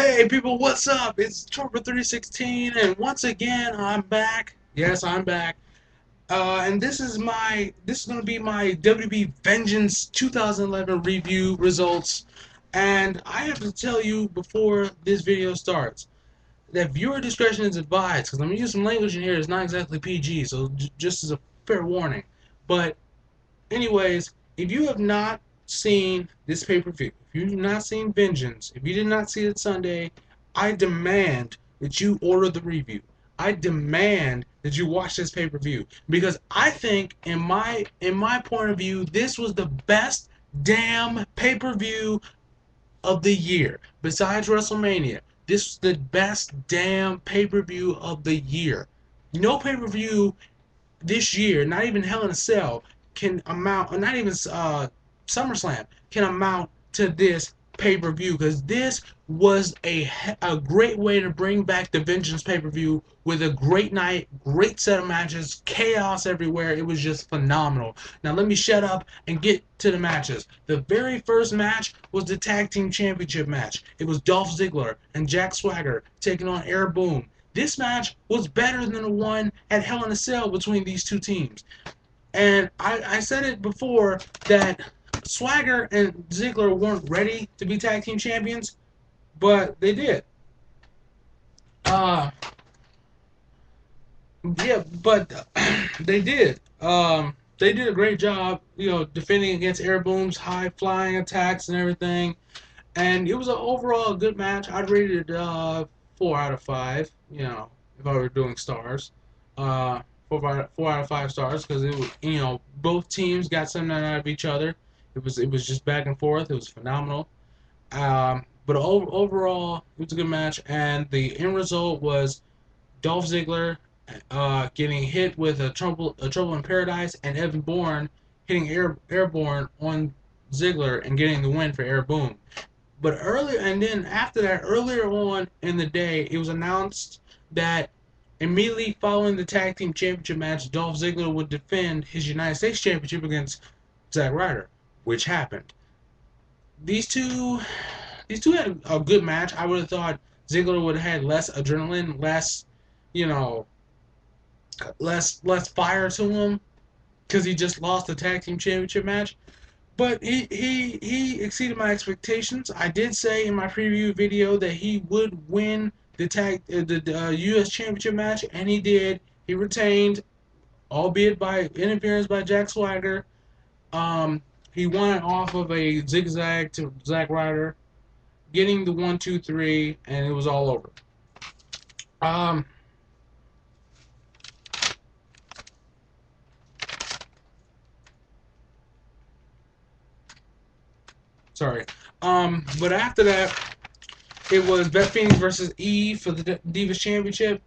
Hey people, what's up? It's Torpor316, and once again I'm back. Yes, I'm back. And this is gonna be my WWE Vengeance 2011 review results. And I have to tell you before this video starts that viewer discretion is advised, because I'm gonna use some language in here that's not exactly PG, so just as a fair warning. But anyways, if you have not seen this pay-per-view, if you have not seen Vengeance, if you did not see it Sunday, I demand that you order the review. I demand that you watch this pay-per-view because I think, in my point of view, this was the best damn pay-per-view of the year. Besides WrestleMania, this was the best damn pay-per-view of the year. No pay-per-view this year, not even Hell in a Cell, can amount, or not even SummerSlam, can amount to this pay-per-view, because this was a great way to bring back the Vengeance pay-per-view with a great night, great set of matches, chaos everywhere. It was just phenomenal. Now let me shut up and get to the matches. The very first match was the Tag Team Championship match. It was Dolph Ziggler and Jack Swagger taking on Air Boom. This match was better than the one at Hell in a Cell between these two teams. And I said it before that Swagger and Ziggler weren't ready to be tag team champions, but they did. Uh, yeah, but they did. They did a great job, defending against Air Boom's high flying attacks and everything. And it was an overall good match. I'd rate it 4 out of 5. If I were doing stars, uh, 4 out of 5 stars, because it was, both teams got something out of each other. It was just back and forth. It was phenomenal. But overall, it was a good match, and the end result was Dolph Ziggler getting hit with a trouble in paradise, and Evan Bourne hitting airborne on Ziggler and getting the win for Air Boom. But earlier, and then after that, earlier on in the day, it was announced that immediately following the tag team championship match, Dolph Ziggler would defend his United States Championship against Zack Ryder, which happened. These two, these two had a good match. I would have thought Ziggler would have had less adrenaline, you know, less fire to him because he just lost the tag team championship match. But he exceeded my expectations. I did say in my preview video that he would win the U.S. Championship match, and he did. He retained, albeit by interference by Jack Swagger. He won it off of a zigzag to Zack Ryder, getting the 1, 2, 3, and it was all over. Um, sorry. But after that, it was Beth Phoenix versus Eve for the Divas Championship,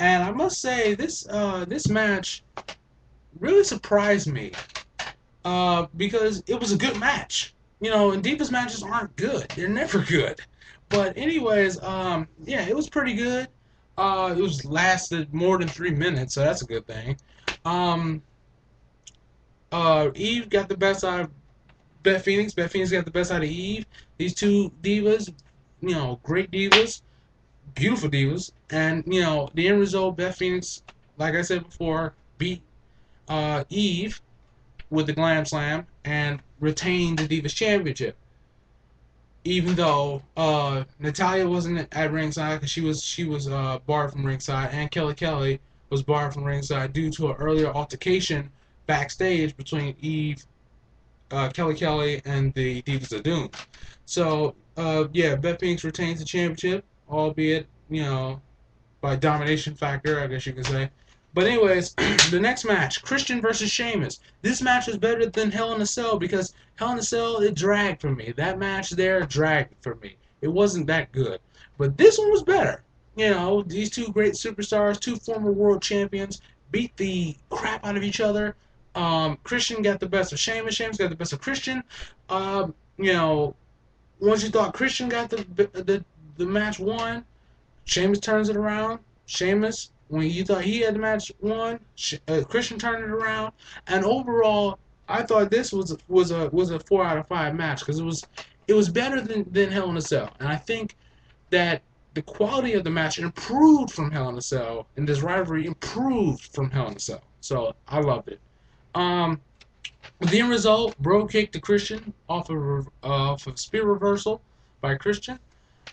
and I must say this match really surprised me because it was a good match. And Divas matches aren't good; they're never good. But anyways, yeah, it was pretty good. It was lasted more than 3 minutes, so that's a good thing. Um, Eve got the best out of Beth Phoenix. Beth Phoenix got the best out of Eve. These two divas, great divas, beautiful divas, and the end result, Beth Phoenix, like I said before, beat Eve with the Glam Slam and retained the Divas Championship. Even though Natalya wasn't at ringside because she was barred from ringside, and Kelly was barred from ringside due to an earlier altercation backstage between Eve, Kelly, and the Divas of Doom. So, yeah, Beth Phoenix retains the championship, albeit, by domination factor, I guess you could say. But anyways, the next match, Christian versus Sheamus. This match was better than Hell in a Cell because Hell in a Cell, it dragged for me. That match there dragged for me. It wasn't that good. But this one was better. These two great superstars, two former world champions, beat the crap out of each other. Christian got the best of Sheamus. Sheamus got the best of Christian. Um, you know, Once you thought Christian got the match won, Sheamus turns it around. Sheamus, when you thought he had the match won, Christian turned it around. And overall, I thought this was a 4 out of 5 match because it was better than Hell in a Cell. And I think that the quality of the match improved from Hell in a Cell, and this rivalry improved from Hell in a Cell. So I loved it. Um, the end result, Bro kicked the Christian off of spear reversal by Christian,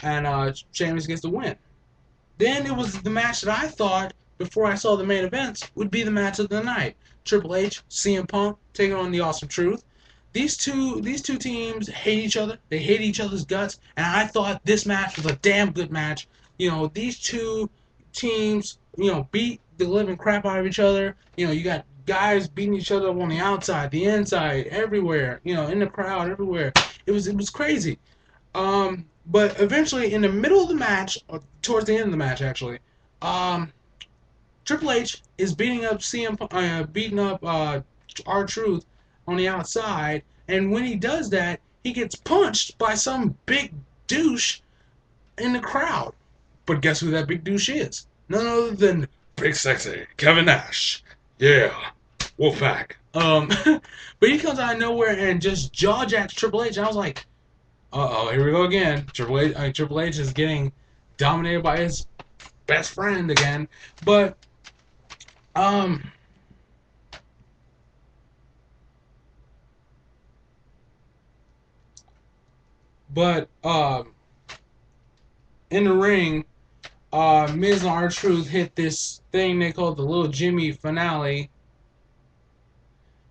and Sheamus gets the win. Then it was the match that I thought, before I saw the main events, would be the match of the night. Triple H, CM Punk taking on the Awesome Truth. These two teams hate each other. They hate each other's guts, and I thought this match was a damn good match. These two teams, beat the living crap out of each other. You got guys beating each other on the outside, the inside, everywhere. In the crowd, everywhere. It was crazy. But eventually, in the middle of the match, or towards the end of the match, actually, um, Triple H is beating up R-Truth on the outside, and when he does that, he gets punched by some big douche in the crowd. But guess who that big douche is? None other than Big Sexy Kevin Nash. Yeah, Wolfpack. But he comes out of nowhere and just jaw jacks Triple H, and I was like, uh-oh, here we go again. Triple H is getting dominated by his best friend again. But um but in the ring, Miz and R-Truth hit this thing they call the Little Jimmy finale,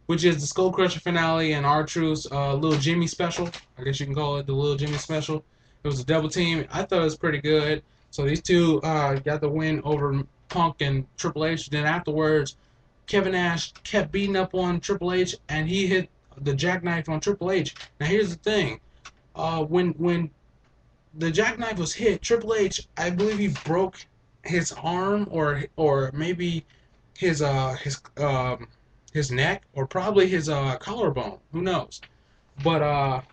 which is the Skull Crusher finale and R-Truth's Little Jimmy special. I guess you can call it the Little Jimmy special. It was a double team. I thought it was pretty good. So these two got the win over Punk and Triple H. Then afterwards, Kevin Nash kept beating up on Triple H, and he hit the jackknife on Triple H. Now here's the thing: when the jackknife was hit, Triple H, I believe he broke his arm, or maybe his neck, or probably his collarbone. Who knows? But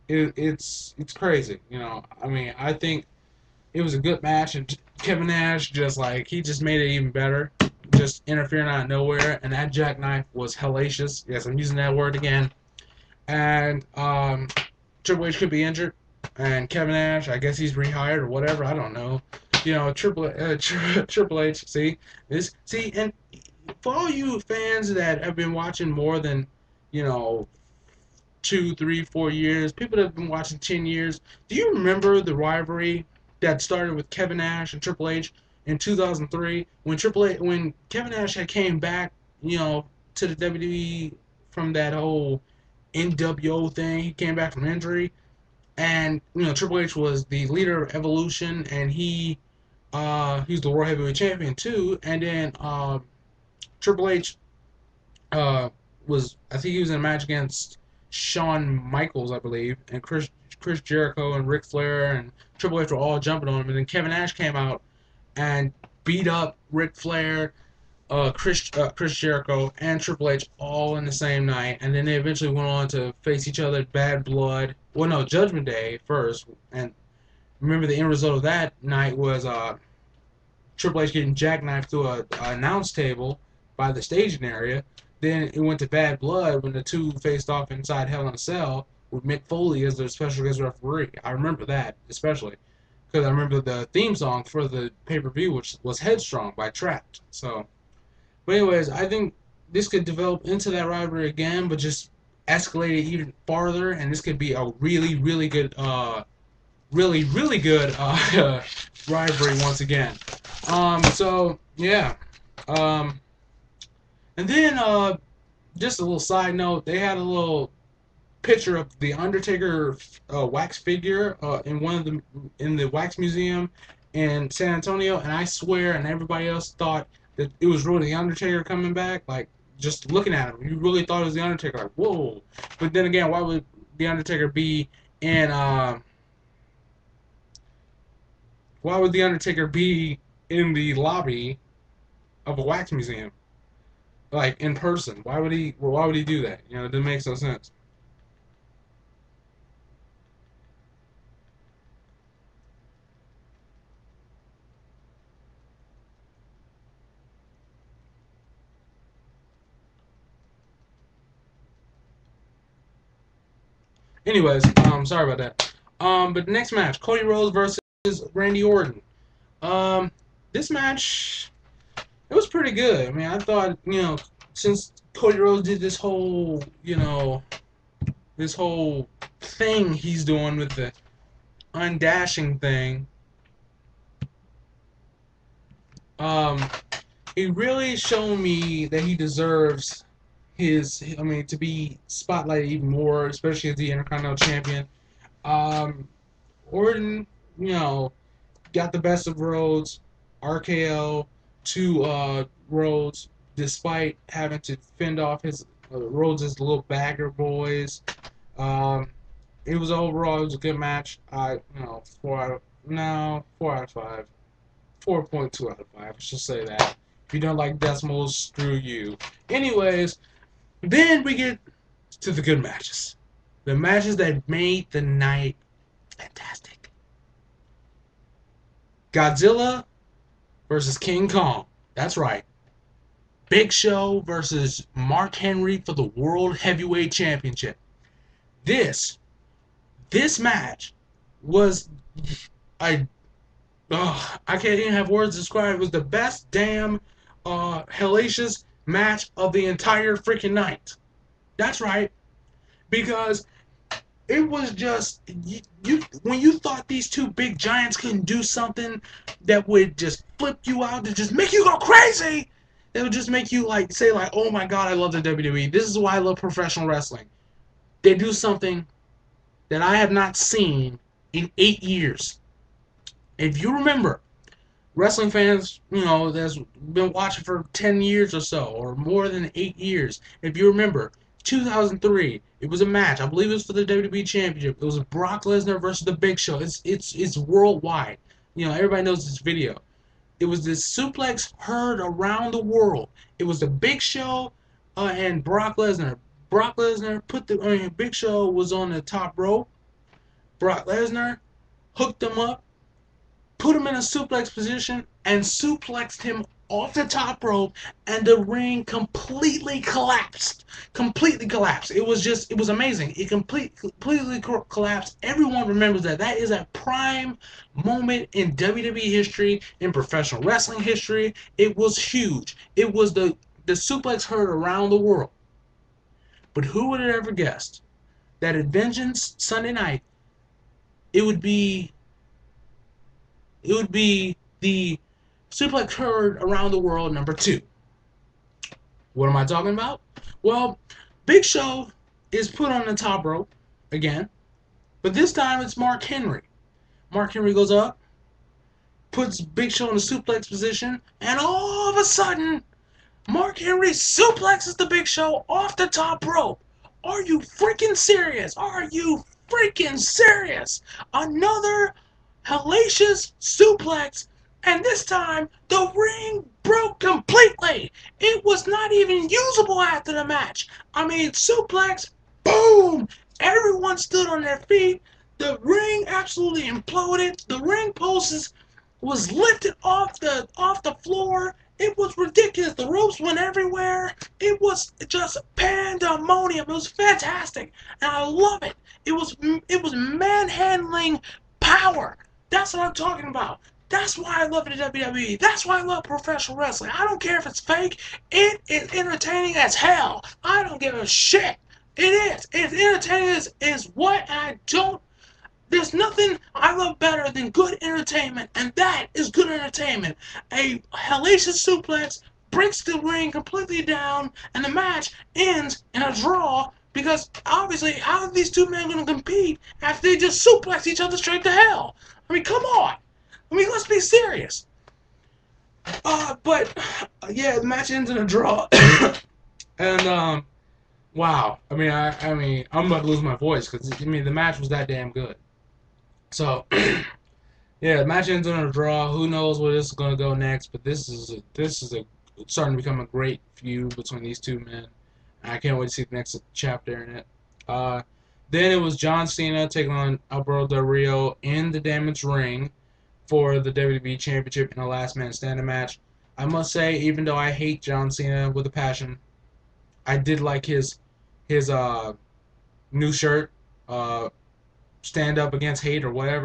it's crazy. I mean, I think it was a good match, and Kevin Nash he just made it even better, just interfering out of nowhere, and that jackknife was hellacious. Yes, I'm using that word again. And Triple H could be injured, and Kevin Nash, I guess he's rehired or whatever. I don't know. Triple H. And for all you fans that have been watching more than, you know, 2, 3, 4 years, people that have been watching 10 years, do you remember the rivalry that started with Kevin Nash and Triple H in 2003 when Kevin Nash had came back, to the WWE from that whole NWO thing? He came back from injury, and Triple H was the leader of Evolution, and he's the World Heavyweight Champion too. And then Triple H I think he was in a match against Shawn Michaels, I believe, and Chris Jericho and Ric Flair and Triple H were all jumping on him, and then Kevin Nash came out and beat up Ric Flair, Chris Jericho, and Triple H all in the same night, and then they eventually went on to face each other at Bad Blood. Well, no, Judgment Day first, and remember the end result of that night was Triple H getting jackknifed through a announce table by the staging area. Then it went to Bad Blood when the two faced off inside Hell in a Cell with Mick Foley as their special guest referee. I remember that especially because I remember the theme song for the pay-per-view, which was Headstrong by Trapped. So, but anyways, I think this could develop into that rivalry again, but just escalate it even farther, and this could be a really, really good, really good rivalry once again. So yeah. And then, just a little side note, they had a little picture of the Undertaker wax figure in the wax museum in San Antonio, and I swear, and everybody else thought that it was really the Undertaker coming back. Like, just looking at him, you really thought it was the Undertaker. Like, whoa! But then again, why would the Undertaker be in? Why would the Undertaker be in the lobby of a wax museum? Like in person. Why would he? Well, why would he do that? It doesn't make no sense. Anyways, sorry about that. But the next match, Cody Rhodes versus Randy Orton. Um, this match, it was pretty good. I mean, I thought, since Cody Rhodes did this whole thing he's doing with the undashing thing, um, it really showed me that he deserves to be spotlighted even more, especially as the Intercontinental Champion. Um, Orton, got the best of Rhodes, RKO to Rhodes, despite having to fend off his Rhodes' little bagger boys. Um, it was a good match. 4 out of 5, 4.2 out of 5. Let's just say that. If you don't like decimals, screw you. Anyways, then we get to the good matches, the matches that made the night fantastic. Godzilla versus King Kong. That's right. Big Show versus Mark Henry for the World Heavyweight Championship. This match was I I can't even have words to describe. It was the best damn hellacious match of the entire freaking night. That's right, because it was just you when you thought these two big giants couldn't do something that would just flip you out, to just make you go crazy. It would just make you say oh my god, I love the WWE. This is why I love professional wrestling. They do something that I have not seen in 8 years. If you remember, wrestling fans, that's been watching for 10 years or so, or more than 8 years. If you remember, 2003, it was a match. I believe it was for the WWE Championship. It was Brock Lesnar versus the Big Show. It's worldwide. Everybody knows this video. It was this suplex heard around the world. It was the Big Show and Brock Lesnar. Brock Lesnar Big Show was on the top rope. Brock Lesnar hooked him up, put him in a suplex position, and suplexed him off the top rope, and the ring completely collapsed. Completely collapsed. It was amazing. It completely collapsed. Everyone remembers that. That is a prime moment in WWE history, in professional wrestling history. It was huge. It was the suplex heard around the world. But who would have ever guessed that at Vengeance Sunday night, it would be the suplex heard around the world number 2. What am I talking about? Well, Big Show is put on the top rope again, but this time it's Mark Henry. Mark Henry goes up, puts Big Show in the suplex position, and all of a sudden, Mark Henry suplexes the Big Show off the top rope. Are you freaking serious? Are you freaking serious? Another hellacious suplex, and this time the ring broke completely. It was not even usable after the match. I mean, suplex, boom! Everyone stood on their feet. The ring absolutely imploded. The ring post was lifted off the floor. It was ridiculous. The ropes went everywhere. It was just pandemonium. It was fantastic, and I love it. It was manhandling power. That's what I'm talking about. That's why I love the WWE. That's why I love professional wrestling. I don't care if it's fake. It is entertaining as hell. I don't give a shit. It is. It's entertaining is what I don't. There's nothing I love better than good entertainment, and that is good entertainment. A hellacious suplex breaks the ring completely down, and the match ends in a draw, because obviously, how are these two men going to compete after they just suplex each other straight to hell? I mean, come on. I mean, let's be serious. But yeah, the match ends in a draw, and wow. I mean, I'm about to lose my voice, because the match was that damn good. So, yeah, the match ends in a draw. Who knows where this is going to go next? But this is starting to become a great feud between these two men. I can't wait to see the next chapter in it. Then it was John Cena taking on Alberto Del Rio in the Damage Ring for the WWE Championship in a last man standing match. I must say, even though I hate John Cena with a passion, I did like his new shirt, Stand Up Against Hate or whatever.